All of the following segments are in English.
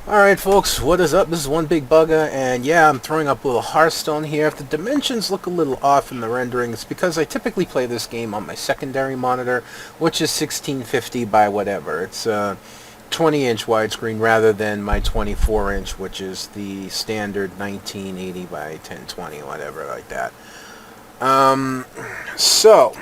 Alright folks, what is up? This is One Big Bugger, and yeah, I'm throwing up a little Hearthstone here. If the dimensions look a little off in the rendering, it's because I typically play this game on my secondary monitor, which is 1650 by whatever. It's a 20-inch widescreen rather than my 24-inch, which is the standard 1980 by 1020, whatever, like that. So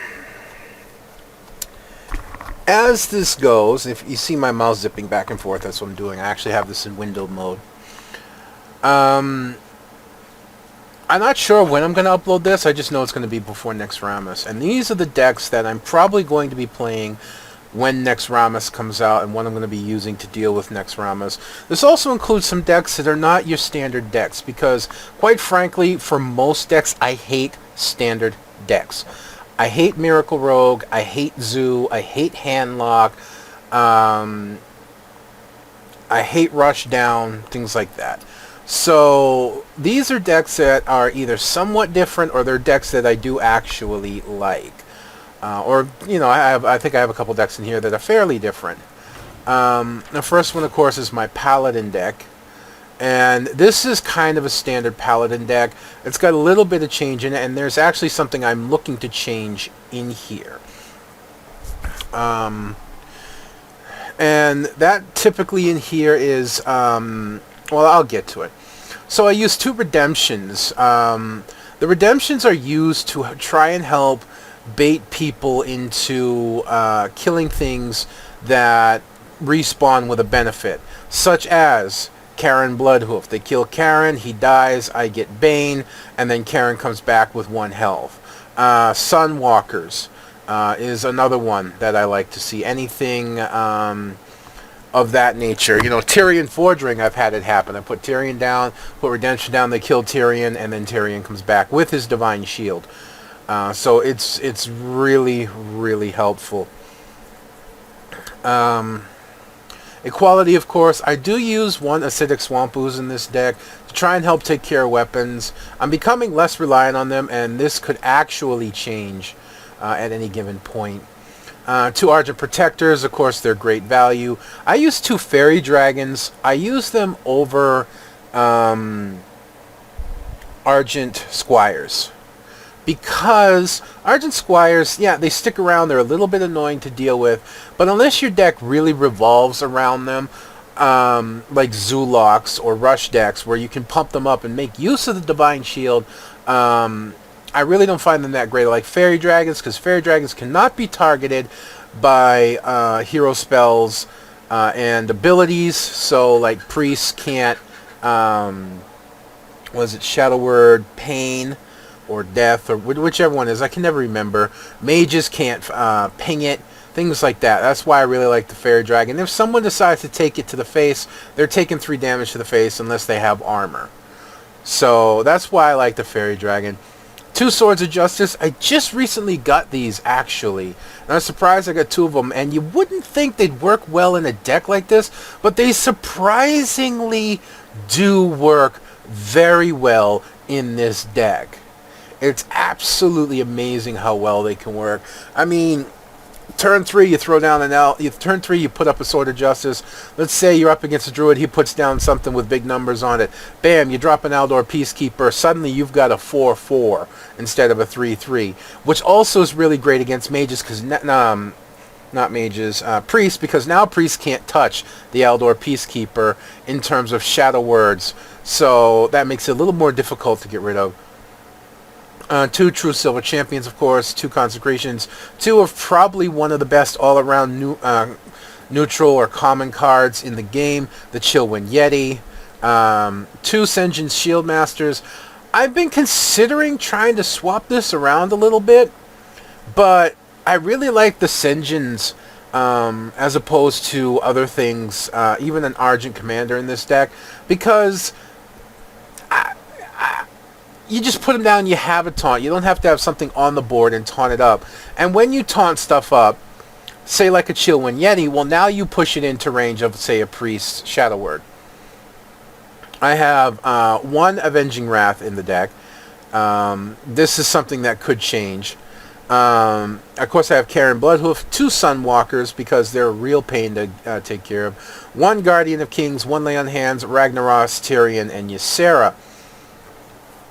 as this goes, if you see my mouse zipping back and forth, that's what I'm doing. I actually have this in window mode. I'm not sure when I'm going to upload this. I just know it's going to be before Naxxramas. And these are the decks that I'm probably going to be playing when Naxxramas comes out and what I'm going to be using to deal with Naxxramas. This also includes some decks that are not your standard decks because, quite frankly, for most decks, I hate standard decks. I hate Miracle Rogue, I hate Zoo, I hate Handlock, I hate Rushdown, things like that. So these are decks that are either somewhat different or they're decks that I do actually like. Or, you know, I think I have a couple decks in here that are fairly different. The first one, of course, is my Paladin deck. And this is kind of a standard Paladin deck. It's got a little bit of change in it, and there's actually something I'm looking to change in here. And that typically in here is, well, I'll get to it. So I use two redemptions. The redemptions are used to try and help bait people into killing things that respawn with a benefit, such as Karen Bloodhoof. They kill Karen, he dies, I get Bane, and then Karen comes back with 1 health. Sunwalkers is another one that I like to see. Anything of that nature. You know, Tyrion Forging, I've had it happen. I put Tyrion down, put Redemption down, they kill Tyrion, and then Tyrion comes back with his Divine Shield. So it's really, really helpful. Equality, of course. I do use 1 Acidic Swamp Ooze in this deck to try and help take care of weapons. I'm becoming less reliant on them, and this could actually change at any given point. 2 Argent Protectors, of course, they're great value. I use 2 Fairy Dragons. I use them over Argent Squires. Because Argent Squires, yeah, they stick around. They're a little bit annoying to deal with. But unless your deck really revolves around them, like Zulocks or Rush decks, where you can pump them up and make use of the Divine Shield, I really don't find them that great. I like Fairy Dragons, because Fairy Dragons cannot be targeted by hero spells and abilities. So, like, Priests can't, was it Shadow Word, Pain, or Death, or whichever one is. I can never remember. Mages can't ping it. Things like that. That's why I really like the Fairy Dragon. If someone decides to take it to the face, they're taking 3 damage to the face unless they have armor. So that's why I like the Fairy Dragon. 2 Swords of Justice. I just recently got these, actually. And I'm surprised I got 2 of them. And you wouldn't think they'd work well in a deck like this, but they surprisingly do work very well in this deck. It's absolutely amazing how well they can work. I mean, turn 3, you throw down an turn 3, you put up a Sword of Justice. Let's say you're up against a Druid, he puts down something with big numbers on it. Bam, you drop an Aldor Peacekeeper. Suddenly you've got a 4-4 instead of a 3-3, which also is really great against mages, because not mages, priests, because now priests can't touch the Aldor Peacekeeper in terms of shadow words. So that makes it a little more difficult to get rid of. 2 True Silver Champions, of course, 2 Consecrations, 2 of probably one of the best all-around neutral or common cards in the game, the Chillwind Yeti, 2 Sen'jin's Shield Masters. I've been considering trying to swap this around a little bit, but I really like the Sen'jin's as opposed to other things, even an Argent Commander in this deck, because you just put them down, you have a taunt. You don't have to have something on the board and taunt it up. And when you taunt stuff up, say like a Chillwind Yeti, well, now you push it into range of, say, a Priest's Shadow Word. I have 1 Avenging Wrath in the deck. This is something that could change. Of course, I have Karen Bloodhoof, 2 Sunwalkers because they're a real pain to take care of. 1 Guardian of Kings, 1 Lay on Hands, Ragnaros, Tyrion, and Ysera.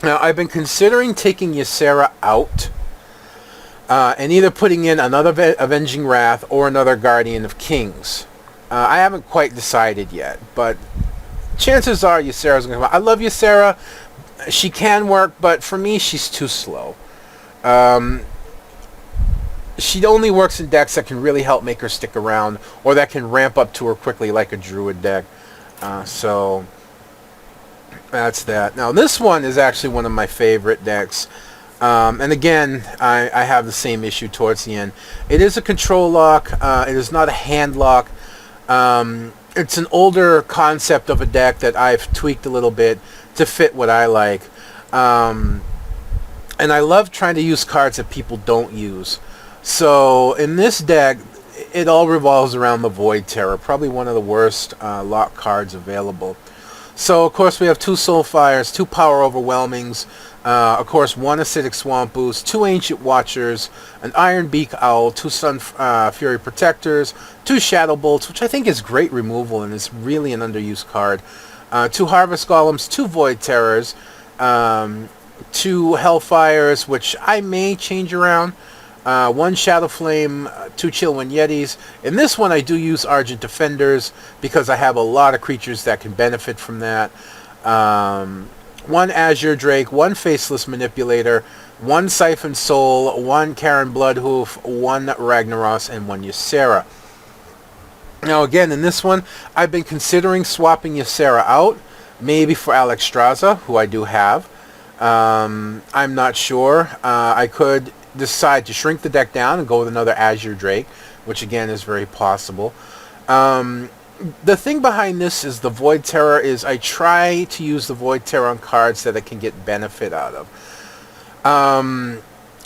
Now, I've been considering taking Ysera out and either putting in another Avenging Wrath or another Guardian of Kings. I haven't quite decided yet, but chances are Ysera's going to come out. I love Ysera. She can work, but for me, she's too slow. She only works in decks that can really help make her stick around, or that can ramp up to her quickly like a Druid deck. So that's that. Now this one is actually one of my favorite decks. And again, I have the same issue towards the end. It is a control lock. It is not a hand lock. It's an older concept of a deck that I've tweaked a little bit to fit what I like. And I love trying to use cards that people don't use. So in this deck, it all revolves around the Void Terror, probably one of the worst lock cards available. So of course we have 2 Soulfires, 2 Power Overwhelmings, of course 1 Acidic Swamp Boost, 2 Ancient Watchers, an Iron Beak Owl, 2 Sun Fury Protectors, 2 Shadow Bolts, which I think is great removal and is really an underused card, 2 Harvest Golems, 2 Void Terrors, 2 Hellfires, which I may change around, 1 Shadow Flame, 2 Chillwind Yetis. In this one I do use Argent Defenders because I have a lot of creatures that can benefit from that. 1 Azure Drake, 1 Faceless Manipulator, 1 Siphon Soul, 1 Karen Bloodhoof, 1 Ragnaros, and 1 Ysera. Now again, in this one, I've been considering swapping Ysera out, maybe for Naxxramas, who I do have. I'm not sure. I could decide to shrink the deck down and go with another Azure Drake, which again is very possible. The thing behind this is the Void Terror is I try to use the Void Terror on cards that I can get benefit out of.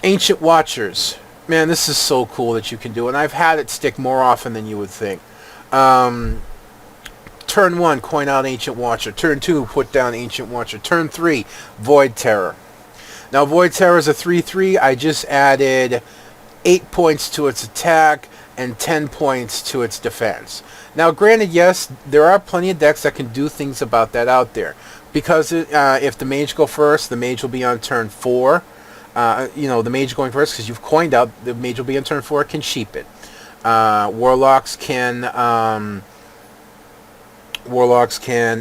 Ancient Watchers. Man, this is so cool that you can do, and I've had it stick more often than you would think. Turn 1, coin out Ancient Watcher. Turn 2, put down Ancient Watcher. Turn 3, Void Terror. Now, Void Terror is a 3/3. I just added 8 points to its attack and 10 points to its defense. Now, granted, yes, there are plenty of decks that can do things about that out there. Because if the Mage go first, the Mage will be on turn 4. The Mage going first, because you've coined out, the Mage will be on turn 4, can sheep it. Warlocks can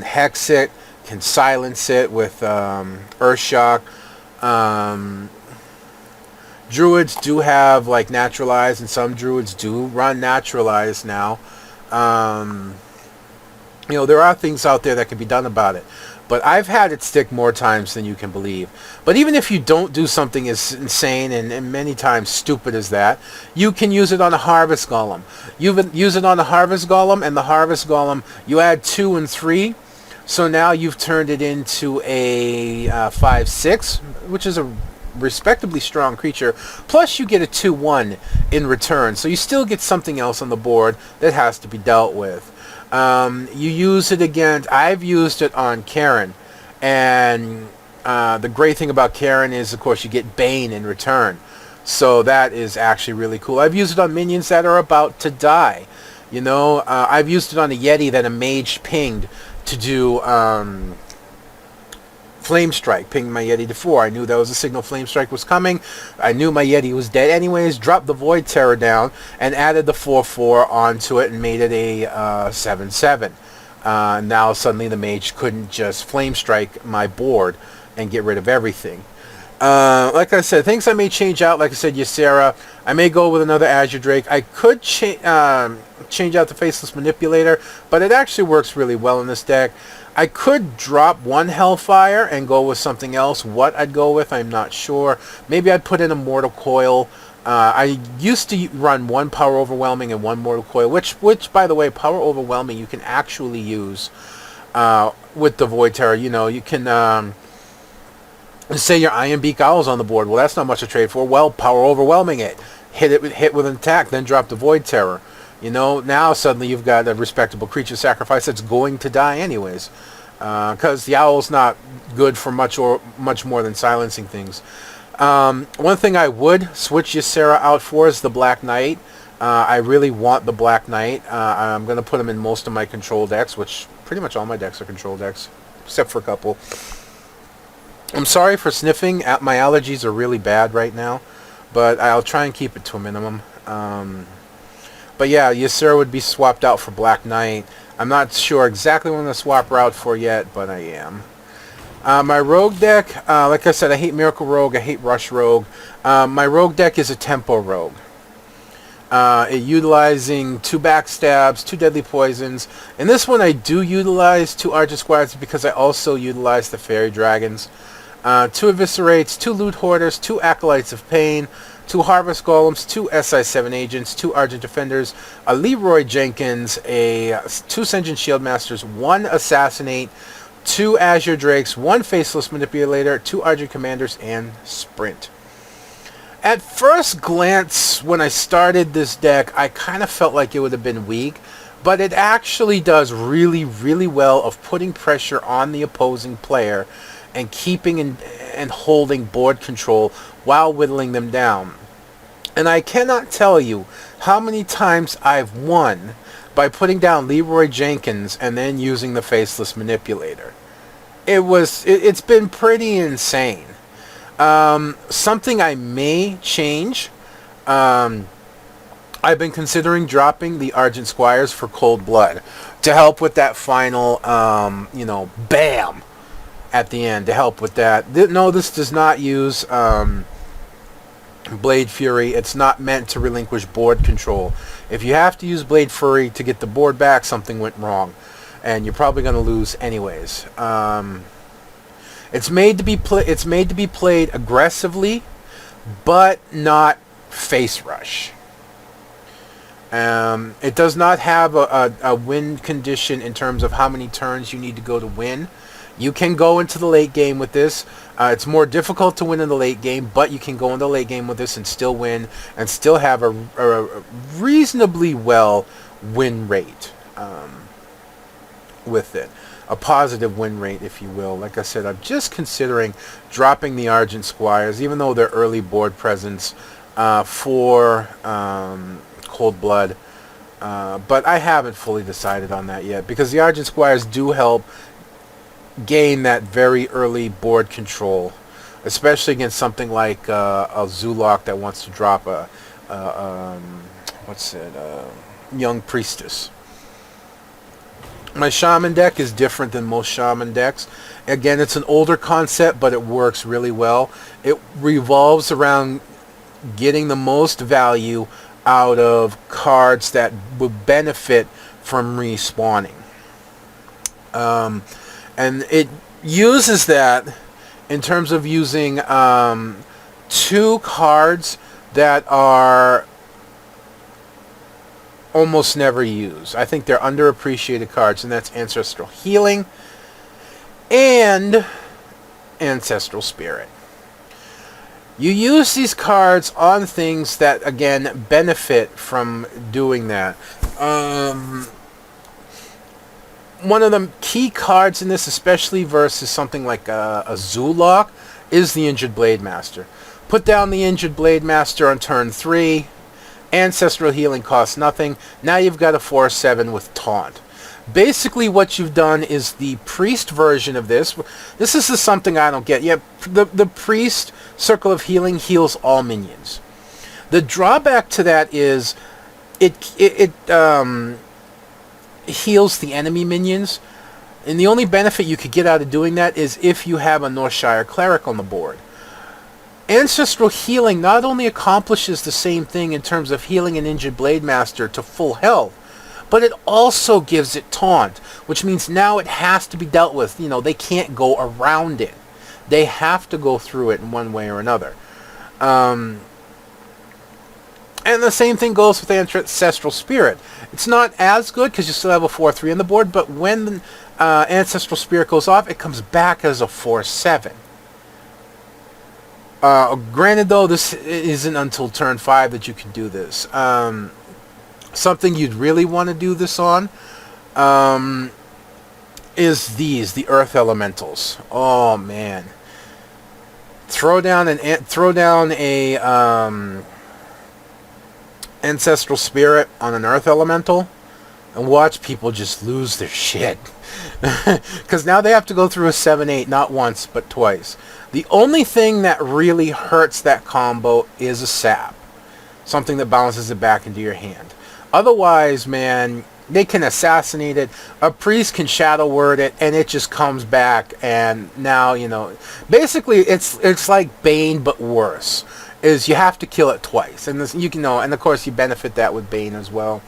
hex it, can silence it with Earthshock. Druids do have like Naturalize, and some Druids do run Naturalize now. There are things out there that can be done about it, but I've had it stick more times than you can believe. But even if you don't do something as insane and many times stupid as that, you can use it on a Harvest Golem. You use it on a Harvest Golem, and the Harvest Golem, you add 2 and 3. So now you've turned it into a 5/6, which is a respectably strong creature. Plus you get a 2/1 in return. So you still get something else on the board that has to be dealt with. You use it against... I've used it on Karen. And the great thing about Karen is, of course, you get Bane in return. So that is actually really cool. I've used it on minions that are about to die. I've used it on a Yeti that a Mage pinged to do Flame Strike. Pinged my Yeti to 4. I knew that was a signal Flame Strike was coming. I knew my Yeti was dead anyways. Dropped the Void Terror down and added the 4/4 onto it and made it a 7/7. Now suddenly the Mage couldn't just Flame Strike my board and get rid of everything. Like I said, things I may change out. Like I said, Ysera. I may go with another Azure Drake. I could change out the Faceless Manipulator, but it actually works really well in this deck. I could drop 1 Hellfire and go with something else. What I'd go with, I'm not sure. Maybe I'd put in a Mortal Coil. I used to run 1 Power Overwhelming and 1 Mortal Coil, which by the way, Power Overwhelming you can actually use with the Void Terror. You can... say your Iron Beak Owl's on the board. Well, that's not much to trade for. Well, Power Overwhelming it. Hit with an attack, then drop the Void Terror. Now suddenly you've got a respectable creature sacrifice that's going to die anyways. Because the Owl's not good for much more than silencing things. One thing I would switch Ysera out for is the Black Knight. I really want the Black Knight. I'm going to put him in most of my control decks, which pretty much all my decks are control decks, except for a couple. I'm sorry for sniffing. My allergies are really bad right now, but I'll try and keep it to a minimum. But yeah, Ysera would be swapped out for Black Knight. I'm not sure exactly what I'm going to swap her out for yet, but I am. My Rogue deck, like I said, I hate Miracle Rogue, I hate Rush Rogue. My Rogue deck is a Tempo Rogue. Utilizing 2 backstabs, 2 deadly poisons. In this one I do utilize 2 Argent Squires because I also utilize the Fairy Dragons. 2 Eviscerates, 2 Loot Hoarders, 2 Acolytes of Pain, 2 Harvest Golems, 2 SI-7 Agents, 2 Argent Defenders, a Leroy Jenkins, 2 Sentient Shieldmasters, 1 Assassinate, 2 Azure Drakes, 1 Faceless Manipulator, 2 Argent Commanders, and Sprint. At first glance, when I started this deck, I kind of felt like it would have been weak, but it actually does really, really well of putting pressure on the opposing player and keeping and holding board control while whittling them down. And I cannot tell you how many times I've won by putting down Leroy Jenkins and then using the Faceless Manipulator. It's been pretty insane. Something I may change. I've been considering dropping the Argent Squires for Cold Blood to help with that final, bam at the end, to help with that. No, this does not use Blade Fury. It's not meant to relinquish board control. If you have to use Blade Fury to get the board back, something went wrong, and you're probably going to lose anyways. It's made to be played aggressively, but not face rush. It does not have a win condition in terms of how many turns you need to go to win. You can go into the late game with this. It's more difficult to win in the late game, but you can go in the late game with this and still win, and still have a reasonably well win rate with it. A positive win rate, if you will. Like I said, I'm just considering dropping the Argent Squires, even though they're early board presence for Cold Blood. But I haven't fully decided on that yet, because the Argent Squires do help gain that very early board control, especially against something like a Zulok that wants to drop a Young Priestess. My Shaman deck is different than most Shaman decks. Again, it's an older concept, but it works really well. It revolves around getting the most value out of cards that would benefit from respawning. And it uses that in terms of using 2 cards that are almost never used. I think they're underappreciated cards, and that's Ancestral Healing and Ancestral Spirit. You use these cards on things that, again, benefit from doing that. One of the key cards in this, especially versus something like a Zulok, is the Injured Blade Master. Put down the Injured Blade Master on turn 3. Ancestral Healing costs nothing. Now you've got a 4/7 with Taunt. Basically what you've done is the Priest version of this. This is something I don't get. Yeah, the Priest Circle of Healing heals all minions. The drawback to that is it heals the enemy minions, and the only benefit you could get out of doing that is if you have a Northshire Cleric on the board. Ancestral Healing not only accomplishes the same thing in terms of healing an Injured Blade Master to full health, but it also gives it Taunt, which means now it has to be dealt with. They can't go around it. They have to go through it in one way or another. And the same thing goes with Ancestral Spirit. It's not as good because you still have a 4/3 on the board, but when Ancestral Spirit goes off, it comes back as a 4/7. Granted, though, this isn't until turn 5 that you can do this. Something you'd really want to do this on is the Earth Elementals. Oh, man. throw down a ancestral spirit on an earth elemental, and watch people just lose their shit. Because now they have to go through a 7/8, not once, but twice. The only thing that really hurts that combo is a sap. Something that bounces it back into your hand. Otherwise, man, they can assassinate it. A priest can shadow word it, and it just comes back. And now, you know, basically, it's like Bane, but worse. Is you have to kill it twice, and this, you can know, and of course you benefit that with Bane as well.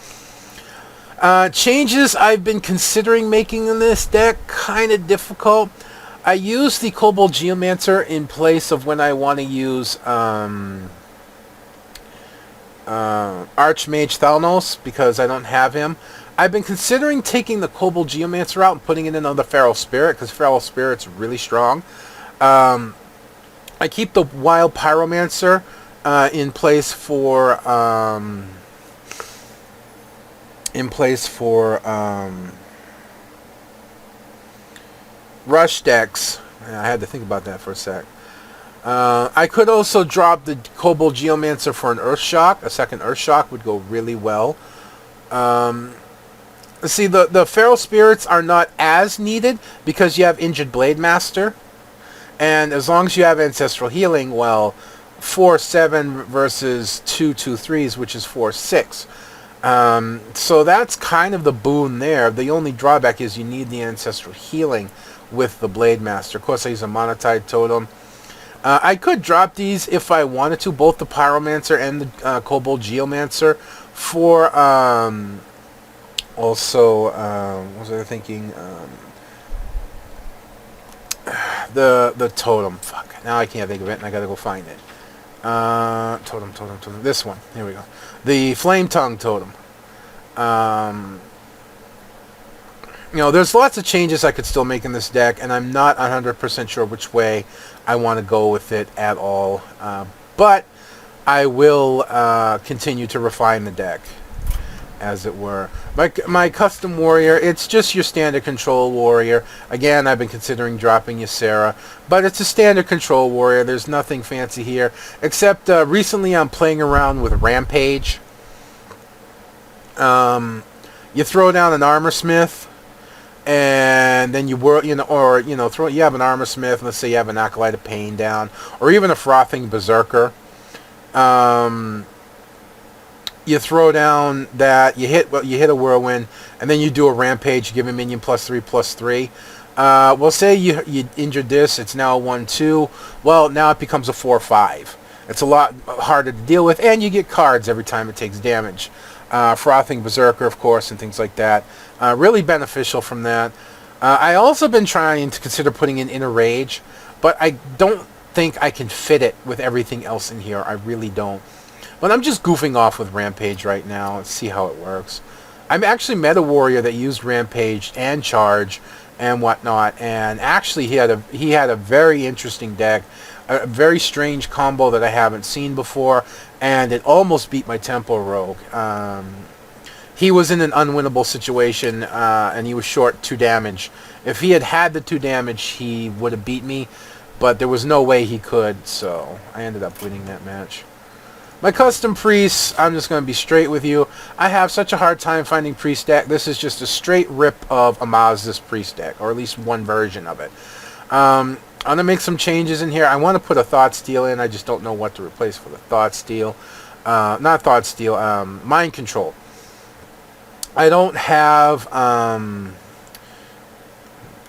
Changes I've been considering making in this deck, kind of difficult. I use the Kobold Geomancer in place of when I want to use Archmage Thalnos, because I don't have him. I've been considering taking the Kobold Geomancer out and putting it in another Feral Spirit, because Feral Spirit's really strong. I keep the Wild Pyromancer in place for rush decks. I had to think about that for a sec. I could also drop the Kobold Geomancer for an Earth Shock. A second Earth Shock would go really well. See, the Feral Spirits are not as needed because you have Injured Blade Master. And as long as you have Ancestral Healing, well, 4/7 versus 2/2/3s, which is 4/6. So that's kind of the boon there. The only drawback is you need the Ancestral Healing with the Blade Master. Of course, I use a Monotide Totem. I could drop these if I wanted to, both the Pyromancer and the Kobold Geomancer, for also, what was I thinking? The totem. Fuck. Now I can't think of it, and I gotta go find it. Totem. This one. Here we go. The Flame Tongue Totem. You know, there's lots of changes I could still make in this deck, and I'm not 100% sure which way I want to go with it at all. But I will continue to refine the deck, as it were. My custom warrior, it's just your standard control warrior. Again, I've been considering dropping Ysera, but it's a standard control warrior. There's nothing fancy here, except recently I'm playing around with Rampage. You throw down an Armor Smith, and then you have an Armor Smith. Let's say you have an Acolyte of Pain down, or even a Frothing Berserker. You throw down that, you hit a Whirlwind, and then you do a Rampage, give a minion +3/+3. Well, say you injured this, it's now a 1/2. Well, now it becomes a 4/5. It's a lot harder to deal with, and you get cards every time it takes damage. Frothing Berserker, of course, and things like that. Really beneficial from that. I also been trying to consider putting in Inner Rage, but I don't think I can fit it with everything else in here. I really don't. But I'm just goofing off with Rampage right now. Let's see how it works. I'm actually met a warrior that used Rampage and Charge and whatnot, and actually he had a very interesting deck, a very strange combo that I haven't seen before, and it almost beat my Tempo Rogue. He was in an unwinnable situation, and he was short 2 damage. If he had the 2 damage, he would have beat me, but there was no way he could, so I ended up winning that match. My custom priests, I'm just going to be straight with you. I have such a hard time finding priest deck. This is just a straight rip of Amaz's priest deck, or at least one version of it. I'm going to make some changes in here. I want to put a Thought Steal in. I just don't know what to replace for the Thought Steal. Not Thought Steal, Mind Control. I don't have...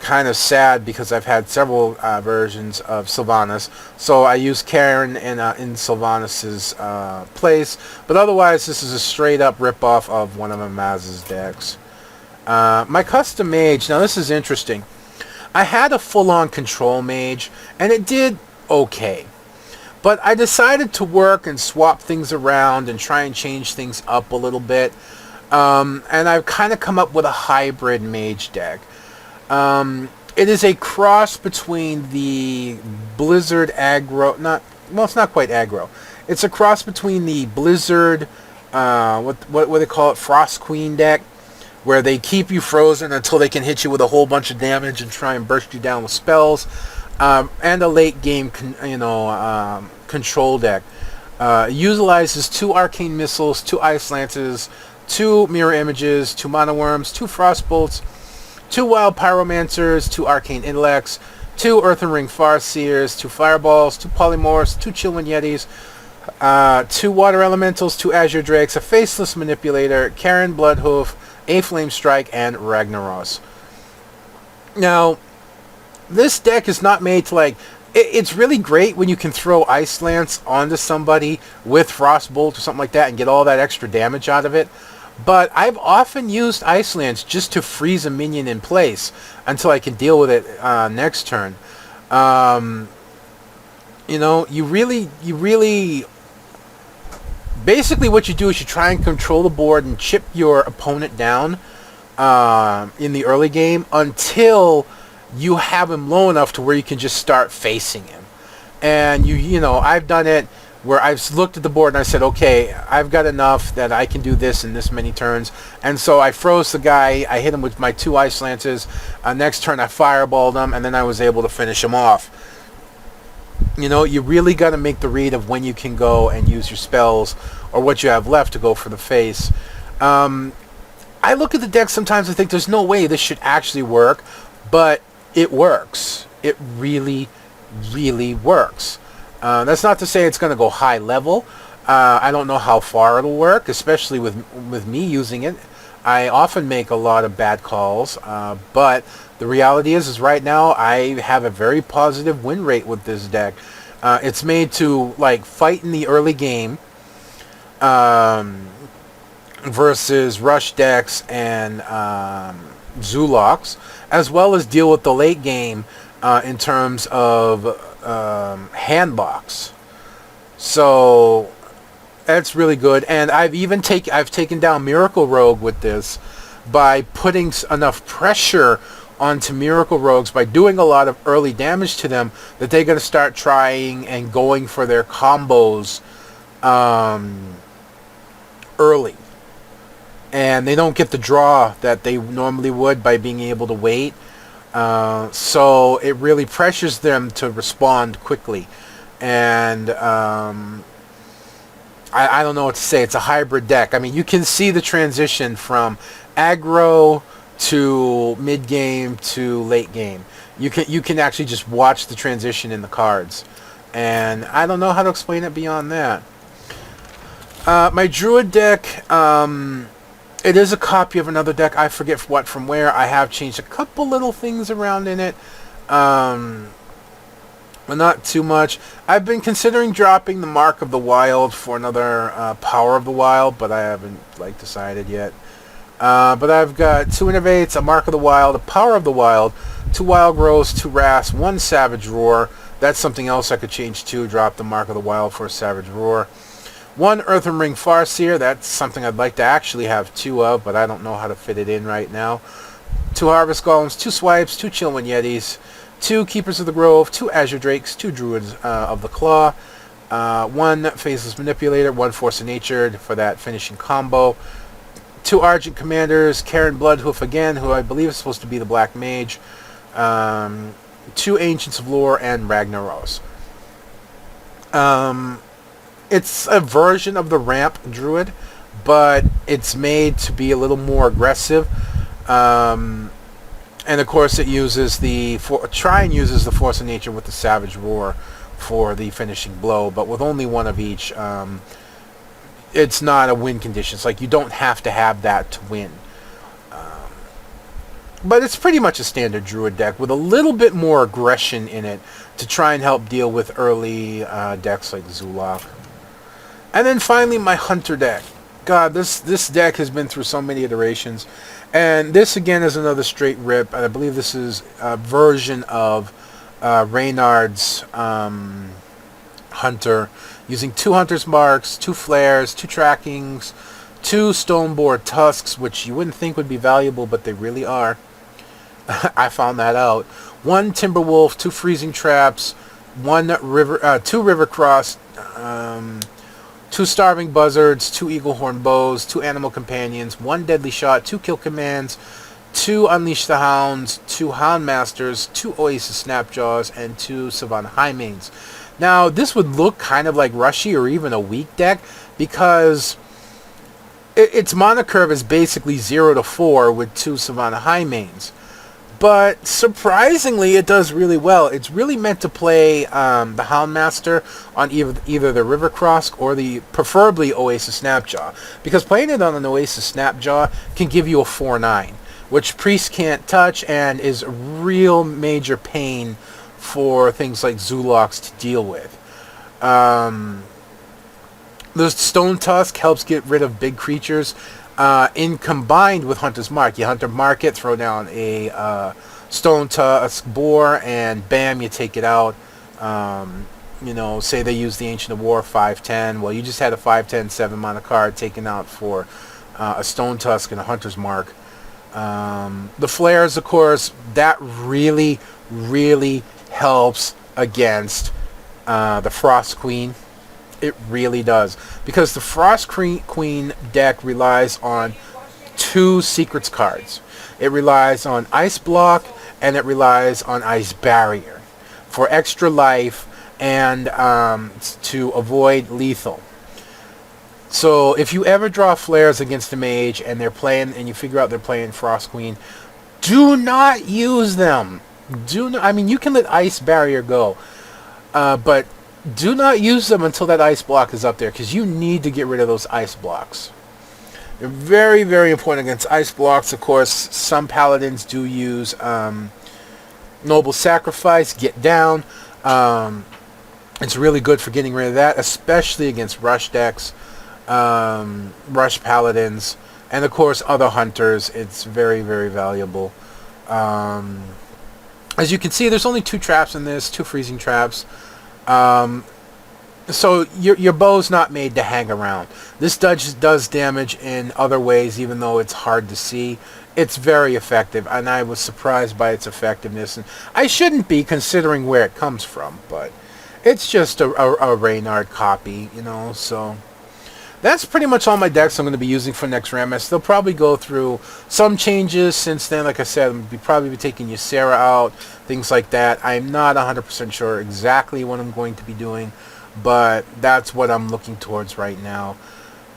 kind of sad because I've had several versions of Sylvanas, so I use Karen in Sylvanas's place, but otherwise this is a straight up rip-off of one of Amaz's decks. My custom mage, now this is interesting. I had a full-on control mage, and it did okay, but I decided to work and swap things around and try and change things up a little bit, and I've kind of come up with a hybrid mage deck. It is a cross between the Blizzard aggro, it's not quite aggro. It's a cross between the Blizzard, what they call it, Frost Queen deck, where they keep you frozen until they can hit you with a whole bunch of damage and try and burst you down with spells, and a late game, control deck. Utilizes 2 arcane missiles, 2 ice lances, 2 mirror images, 2 mono worms, 2 frost bolts, 2 wild pyromancers, 2 arcane intellects, 2 earthen ring farseers, 2 fireballs, 2 polymorphs, 2 chillwind yetis, 2 water elementals, 2 azure drakes, a faceless manipulator, Karen Bloodhoof, a flame strike, and Ragnaros. Now, this deck is not made to like. It's really great when you can throw Ice Lance onto somebody with Frostbolt or something like that and get all that extra damage out of it. But I've often used Ice Lance just to freeze a minion in place until I can deal with it next turn. You really... Basically what you do is you try and control the board and chip your opponent down in the early game until you have him low enough to where you can just start facing him. And I've done it where I've looked at the board and I said, okay, I've got enough that I can do this in this many turns. And so I froze the guy, I hit him with my 2 ice lances, next turn I fireballed him, and then I was able to finish him off. You really got to make the read of when you can go and use your spells or what you have left to go for the face. I look at the deck sometimes and think there's no way this should actually work, but it works. It really, really works. That's not to say it's going to go high level. I don't know how far it'll work, especially with me using it. I often make a lot of bad calls, but the reality is right now I have a very positive win rate with this deck. It's made to like fight in the early game versus rush decks and Zulocks, as well as deal with the late game in terms of hand blocks. So that's really good. And I've taken down Miracle Rogue with this by putting enough pressure onto Miracle Rogues by doing a lot of early damage to them that they're going to start trying and going for their combos early. And they don't get the draw that they normally would by being able to wait. So it really pressures them to respond quickly. And I don't know what to say. It's a hybrid deck. I mean, you can see the transition from aggro to mid-game to late game. You can actually just watch the transition in the cards. And I don't know how to explain it beyond that. My Druid deck... it is a copy of another deck. I forget from where. I have changed a couple little things around in it. But not too much. I've been considering dropping the Mark of the Wild for another Power of the Wild, but I haven't decided yet. But I've got 2 Innovates, a Mark of the Wild, a Power of the Wild, 2 Wild Growths, 2 Wraths, 1 Savage Roar. That's something else I could change too. Drop the Mark of the Wild for a Savage Roar. 1 Earthen Ring Farseer, that's something I'd like to actually have 2 of, but I don't know how to fit it in right now. 2 Harvest Golems, 2 Swipes, 2 Chillwind Yetis, 2 Keepers of the Grove, 2 Azure Drakes, 2 Druids of the Claw, 1 Faceless Manipulator, 1 Force of Nature for that finishing combo, 2 Argent Commanders, Karen Bloodhoof again, who I believe is supposed to be the Black Mage, 2 Ancients of Lore, and Ragnaros. It's a version of the Ramp Druid, but it's made to be a little more aggressive. And of course it uses uses the Force of Nature with the Savage Roar for the finishing blow, but with only 1 of each. It's not a win condition. It's like you don't have to have that to win. But it's pretty much a standard Druid deck with a little bit more aggression in it to try and help deal with early decks like Zulok. And then finally, my Hunter deck. God, this deck has been through so many iterations. And this, again, is another straight rip. And I believe this is a version of Reynard's Hunter, using 2 Hunter's Marks, 2 Flares, 2 Trackings, 2 Stoneboard Tusks, which you wouldn't think would be valuable, but they really are. I found that out. 1 Timberwolf, 2 Freezing Traps, 2 River Cross, 2 Starving Buzzards, 2 Eaglehorn Bows, 2 Animal Companions, 1 Deadly Shot, 2 Kill Commands, 2 Unleash the Hounds, 2 Houndmasters, 2 Oasis Snapjaws, and 2 Savannah Highmanes. Now, this would look kind of like rushy or even a weak deck because its mana curve is basically 0 to 4 with 2 Savannah Highmanes. But surprisingly, it does really well. It's really meant to play the Houndmaster on either the River Cross or the preferably Oasis Snapjaw. Because playing it on an Oasis Snapjaw can give you a 4/9, which Priest can't touch and is a real major pain for things like Zulocks to deal with. The Stone Tusk helps get rid of big creatures. In combined with Hunter's Mark, you Hunter Mark it, throw down a Stone Tusk Boar, and bam, you take it out. Say they use the Ancient of War 5/10. Well, you just had a 5/10 7 mana card taken out for a Stone Tusk and a Hunter's Mark. The Flares, of course, that really, really helps against the Frost Queen. It really does. Because the Frost Queen deck relies on 2 Secrets cards. It relies on Ice Block and it relies on Ice Barrier for extra life and to avoid lethal. So if you ever draw Flares against a Mage and they're playing, and you figure out they're playing Frost Queen, do not use them. You can let Ice Barrier go, but do not use them until that Ice Block is up there, because you need to get rid of those Ice Blocks. They're very, very important against Ice Blocks. Of course, some Paladins do use Noble Sacrifice, Get Down. It's really good for getting rid of that, especially against Rush decks, Rush Paladins, and of course other Hunters. It's very, very valuable. As you can see, there's only 2 traps in this, 2 freezing traps. So your bow's not made to hang around. This does damage in other ways, even though it's hard to see. It's very effective, and I was surprised by its effectiveness. And I shouldn't be, considering where it comes from, but it's just a Reynard copy, so that's pretty much all my decks I'm going to be using for Naxxramas. They'll probably go through some changes since then. Like I said, I'm probably be taking Ysera out, things like that. I'm not 100% sure exactly what I'm going to be doing, but that's what I'm looking towards right now.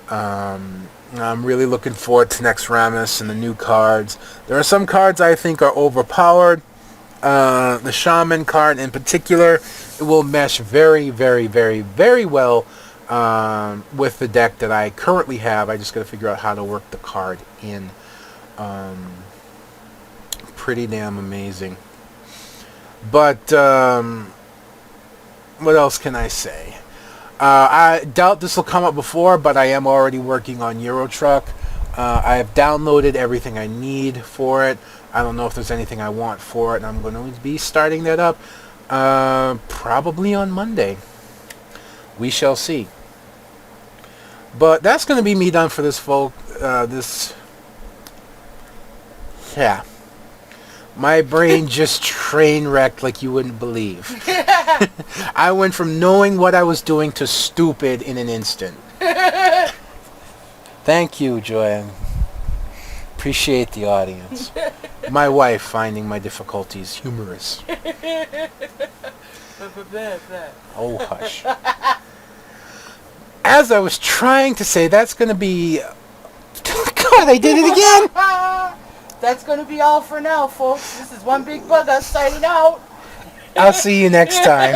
I'm really looking forward to Naxxramas and the new cards. There are some cards I think are overpowered. The Shaman card in particular, it will mesh very, very, very, very well with the deck that I currently have. I just got to figure out how to work the card in. Pretty damn amazing. But what else can I say? I doubt this will come up before, but I am already working on Euro Truck. I have downloaded everything I need for it. I don't know if there's anything I want for it, and I'm going to be starting that up probably on Monday. We shall see. But that's going to be me done for this, yeah. My brain just train wrecked like you wouldn't believe. I went from knowing what I was doing to stupid in an instant. Thank you, Joanne. Appreciate the audience. My wife finding my difficulties humorous. Oh, hush. As I was trying to say, that's going to be... God, I did it again! That's going to be all for now, folks. This is One Big Bug. I'm signing out. I'll see you next time.